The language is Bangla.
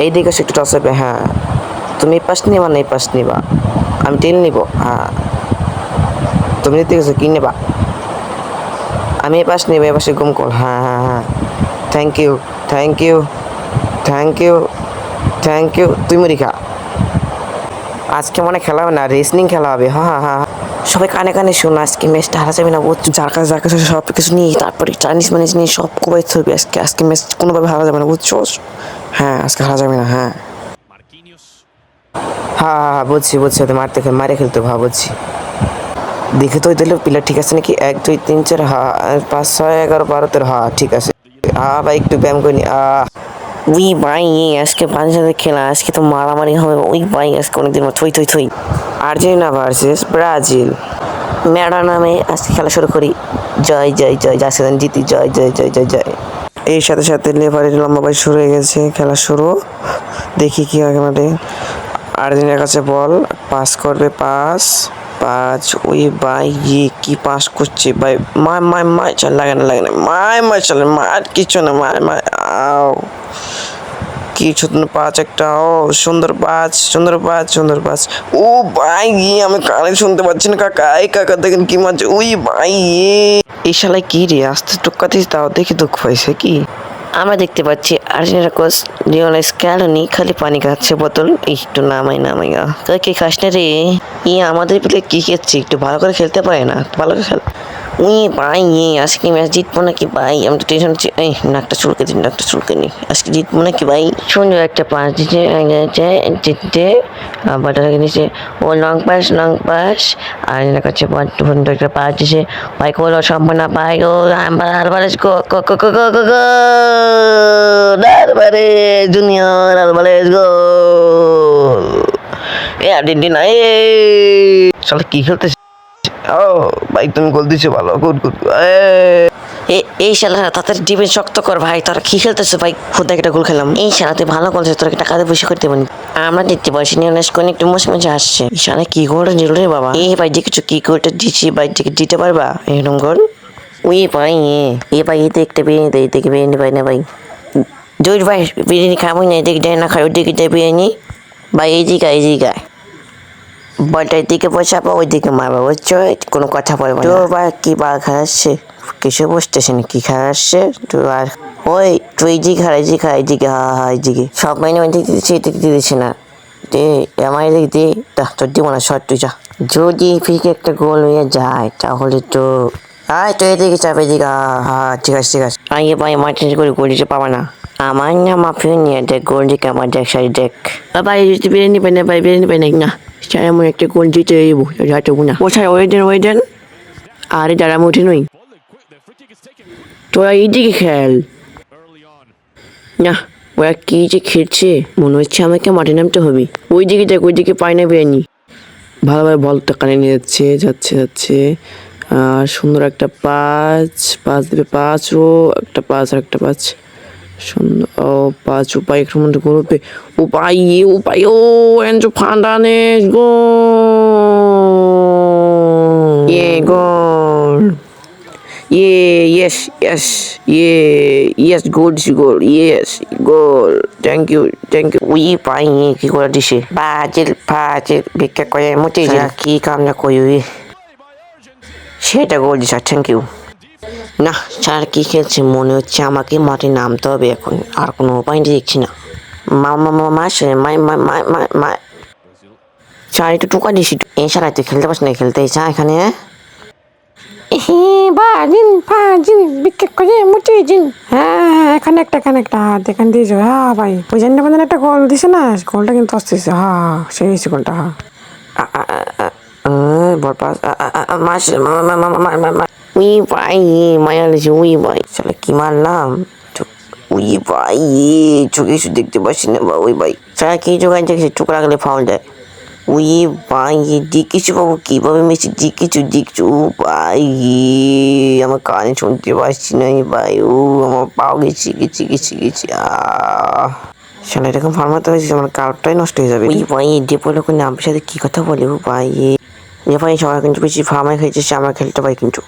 এইদিকে একটু টস হবে। হ্যাঁ, তুমি এই পাশ নিবা না এই পাশ নিবা? আমি টেন নিব। হ্যাঁ, তুমি নিতে গেছো কি নেবা? আমি এই পাশ নিব, এই পাশে গুম কর। হ্যাঁ হ্যাঁ হ্যাঁ, thank you thank you thank you thank you. তুই মুড়ি খা। আজকে মনে খেলা হবে না, রেসলিং খেলা হবে। হ্যাঁ হ্যাঁ হ্যাঁ, সবাই কানে কানে শোন, আজকে ম্যাচটা হারা যাবে না। বুঝছো, যার কাছে সব কিছু নিয়ে, তারপরে চাইনিজ মানিজ নিয়ে সব কোবাই থাকবে। আজকে ম্যাচ কোনোভাবে হারা যাবে না, বুঝছো? হ্যাঁ, আজকে হারা যাবে না। হ্যাঁ হ্যাঁ হ্যাঁ হ্যাঁ, বুঝছি বুঝছি, ওদের মারে খেলতে হবে। হ্যাঁ বুঝছি। দেখে তো দিলে প্লেয়ার ঠিক আছে নাকি? 1 2 3 4, হ্যাঁ 5 6 11 12 13। হ্যাঁ ঠিক আছে। ভাই একটু ব্যায়াম করে নি। উই ভাই, আজকে বাংলাদেশের খেলা, আজকে তো মারামারি হবে। ওই ভাই, আজকে অনেকদিন থই থই থই। আর্জেন্টিনা ভার্সেস ব্রাজিল ম্যাডা নামে আজকে খেলা শুরু করি। জয় জয় জয়, যার সাথে জিতি। জয় জয় জয় জয় জয়। এর সাথে সাথে লেভারের লম্বা ভাই শুরু হয়ে গেছে। খেলা শুরু, দেখি কি হয় মাঠে। আর্জেন্টিনার কাছে বল, পাস করবে। পাস পাঁচ। ওই ভাই, কি পাস করছে ভাই! মায় চল, লাগে না লাগে না, মায় চলে, মার কিছু না, মায় আও কিছু না। পাঁচ একটা। ও সুন্দর পাঁচ, সুন্দর পাঁচ, সুন্দর পাঁচ। ও ভাই, আমি কানে শুনতে পাচ্ছি না। কাকা, এই কাকা দেখেন কি মারছে। ওই ভাই, এই শালায় কি রে, আস্তে টুকাতিস, তাও দেখি দুঃখ পাইছে কি। আমরা দেখতে পাচ্ছি আর্জেন্টিনা কোচ লিওনেল স্ক্যালোনি খালি পানি খাচ্ছে বোতল। একটু নামাই তুই কি খাস না রে? আমাদের প্লে কি খেলছে, একটু ভালো করে খেলতে পারে না? ভালো করে খেল। ভাই, আজকে ম্যাচ জিতবো নাকি ভাই? আমি তো টেনশন হচ্ছে। এই নাকটা চুলকে নি। আজকে জিতবো নাকি ভাই? সুন্দর একটা পাস দিচ্ছে, জিততে বাটা লাগিয়ে দিচ্ছে। ও লং পাস। আর এর কাছে সুন্দর একটা পাস দিচ্ছে। ভাই কোনো সম্ভব না ভাই। ও আলভারেজ, গো গো গো গো গো গো গো, আলভারেজ জুনিয়র, আলভারেজ গোল। আর্জেন্টিনা চলে কি খেলতেছে। ও ভাই, তুমি গোল দিছো, ভালো। Good good. এই শালা, তাদের ডিফেন্স শক্ত কর ভাই। তারা কি খেলতেছে ভাই? খুদ একটা গোল খেলাম। এই শালা, তুই ভালো করছিস, তোর টাকা দিয়ে বেশি করতে পারি। আমরা দেখতে পাচ্ছি নিউনেস কোন একটু মুছে আসছে। শালা কি গোলটা দিল রে বাবা! ভাই দেখেছো কি গোলটা দিচ্ছি ভাই? দিতে পারবা এরকম গোল? ওই ভাই, ভাই এতে একটা বিরিয়ানি দেয়, এদিকে বিরিয়ানি পাই না ভাই। দুই ভাই, বিরিয়ানি খাবো না, এদিকে দেয় না, খাই ওদিকে দেয় বিরিয়ানি। ভাই এই দিকে বলটা এদিকে বসাবো, ওইদিকে মারবো, বুঝছো? কোনো কথা বলবো না। তো ভাই কি বার খাওয়াচ্ছে, কিছু বুঝতেছে না কি খাওয়াচ্ছে। তো আর ওই তুই এইদিকে এইদিকে, হা এইদিকে সব মাইনে ওইদিকে দিচ্ছে না। আমার এদিকে দিয়ে তোর দিব না, শর্ট তুই যা। যদি ফিকে একটা গোল হয়ে যায় তাহলে তো তুই এদিকে চাপ, এদিকে। হ্যাঁ ঠিক আছে ঠিক আছে। ভাই মার্টিন করে গোল দিতে পাবা না। আমার নাম মাফিয়া নিয়ে দেখ, গোল দিকে আমার দেখ, সারি দেখ। ভাই বিরিয়ানি পাই না ভাই, বিরিয়ানি পাই না। চাই এমন একটা গোল দিতে যাইব না। কোথায় ওয়েডেন? আরে যারা আমি উঠে নই, তোরা এইদিকে খেল না। ওরা কি যে খেলছে, মনে হচ্ছে আমাকে মাঠে নামতে হবে। ওইদিকে দেখ, ওইদিকে পাই না বিরিয়ানি। ভালোভাবে বলটা কানে নিয়ে যাচ্ছে। আর সুন্দর একটা পাঁচ দেবে। ও একটা আর একটা সুন্দর। ও উপায় একটু মধ্যে করবে। উপায় ও এনজো ফান্ডানেস গো। Goal. Goal. Goal. Thank you. পাই কি করে দিছে। বাজিল ভিক্ষা করে মুতে কি কামনা কই সেটা গোল দিছে। Thank you. না, স্যার কি খেলছে, মনে হচ্ছে আমাকে মাঠে নামতে হবে এখন। আর কোনো উপায় দেখছি না। স্যার একটু টুকা দিছি। এই স্যার তুই খেলতে পারছিস না, খেলতে চা এখানে। বাজিল ভিক্ষা করে মুতে দিন। হ্যাঁ, এখানে একটা হাত এখান দিয়েছো। হ্যাঁ ভাই, ওই জন্য একটা গোল দিছে না, গোলটা কিন্তু আসতেছে। হ্যাঁ সেই গোলটা। হ্যাঁ বল পাস। ভাই মায়া লেছে। ভাই চলে কি মারলাম। ভাই চোখে কিছু দেখতে পাচ্ছি না বা। ভাই সারা কি চোখ আনছে, চোখ রাখলে ফাউল দেয়। ভাই দিকিছু বাবু, কিভাবে মেসি দিকিছু ভাই, আমার কানে শুনতে পাচ্ছি না ভাই। আমার পাও গেছি। শালা এরকম ফার্মাতে হয়েছে, আমার কার্ডটাই নষ্ট হয়ে যাবে। ভাই ডেপো লোক নামের সাথে কি কথা বলে ভাই। ভাই সবাই কিন্তু বেশি ফার্মায় খেলছে, আমার খেলতে পাই কিন্তু।